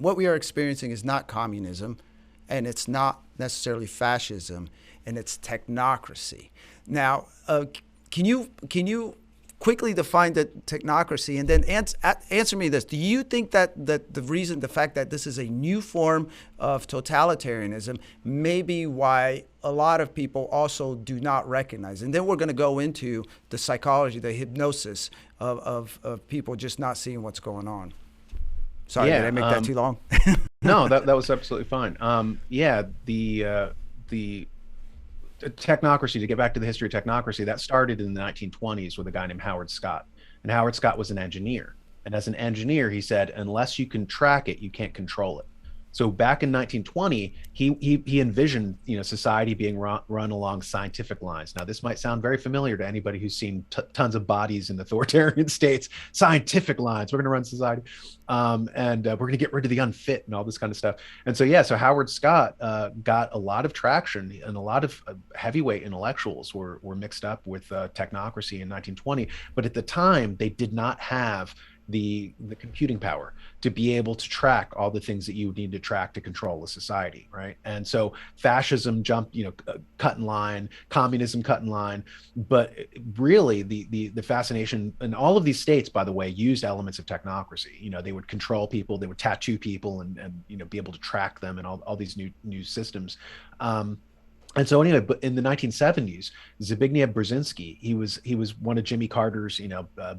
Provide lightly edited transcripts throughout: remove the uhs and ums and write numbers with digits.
what we are experiencing is not communism, and it's not necessarily fascism, and it's technocracy. Now, can you quickly define the technocracy, and then answer me this: do you think that the fact that this is a new form of totalitarianism may be why a lot of people also do not recognize? And then we're going to go into the psychology, the hypnosis of people just not seeing what's going on. Sorry, did I make that too long? No, that was absolutely fine. Yeah, the technocracy, to get back to the history of technocracy, that started in the 1920s with a guy named Howard Scott. And Howard Scott was an engineer. And as an engineer, he said, unless you can track it, you can't control it. So back in 1920, he envisioned, society being run along scientific lines. Now, this might sound very familiar to anybody who's seen tons of bodies in authoritarian states. Scientific lines. We're going to run society, and we're going to get rid of the unfit and all this kind of stuff. And so, so Howard Scott got a lot of traction, and a lot of heavyweight intellectuals were mixed up with technocracy in 1920. But at the time, they did not have the computing power to be able to track all the things that you would need to track to control a society, right? And so fascism jumped, cut in line, communism cut in line, but really the fascination, and all of these states, by the way, used elements of technocracy. They would control people, they would tattoo people, and be able to track them, and all these new systems. And so anyway, but in the 1970s, Zbigniew Brzezinski, he was one of Jimmy Carter's,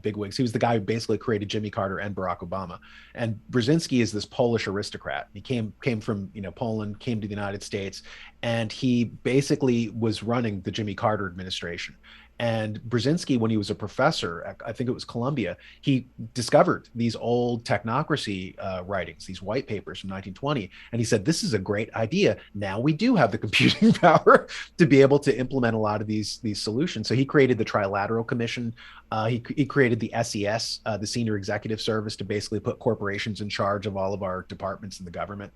bigwigs. He was the guy who basically created Jimmy Carter and Barack Obama. And Brzezinski is this Polish aristocrat. He came from, Poland, came to the United States, and he basically was running the Jimmy Carter administration. And Brzezinski, when he was a professor, I think it was Columbia, he discovered these old technocracy writings, these white papers from 1920. And he said, this is a great idea. Now we do have the computing power to be able to implement a lot of these solutions. So he created the Trilateral Commission. He created the SES, the Senior Executive Service, to basically put corporations in charge of all of our departments in the government.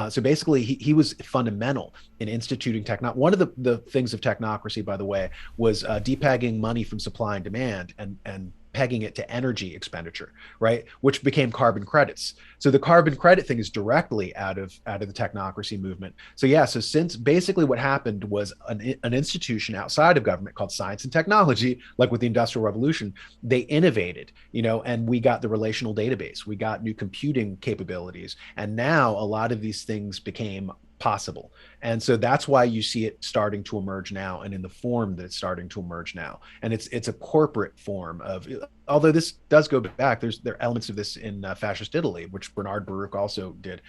So basically, he was fundamental in instituting techno. One of the things of technocracy, by the way, was depegging money from supply and demand, and pegging it to energy expenditure, right? Which became carbon credits. So the carbon credit thing is directly out of the technocracy movement. So since basically what happened was an institution outside of government called science and technology, like with the Industrial Revolution, they innovated, and we got the relational database, we got new computing capabilities, and now a lot of these things became possible. And so that's why you see it starting to emerge now, and in the form that it's starting to emerge now. And it's a corporate form of, although this does go back, there are elements of this in fascist Italy, which Bernard Baruch also did.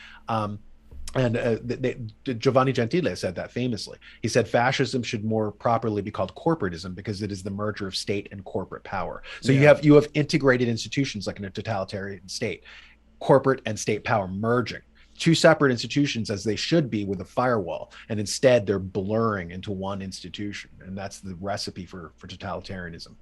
Giovanni Gentile said that famously. He said fascism should more properly be called corporatism, because it is the merger of state and corporate power. So you have integrated institutions, like in a totalitarian state, corporate and state power merging. Two separate institutions, as they should be, with a firewall, and instead they're blurring into one institution. And that's the recipe for totalitarianism.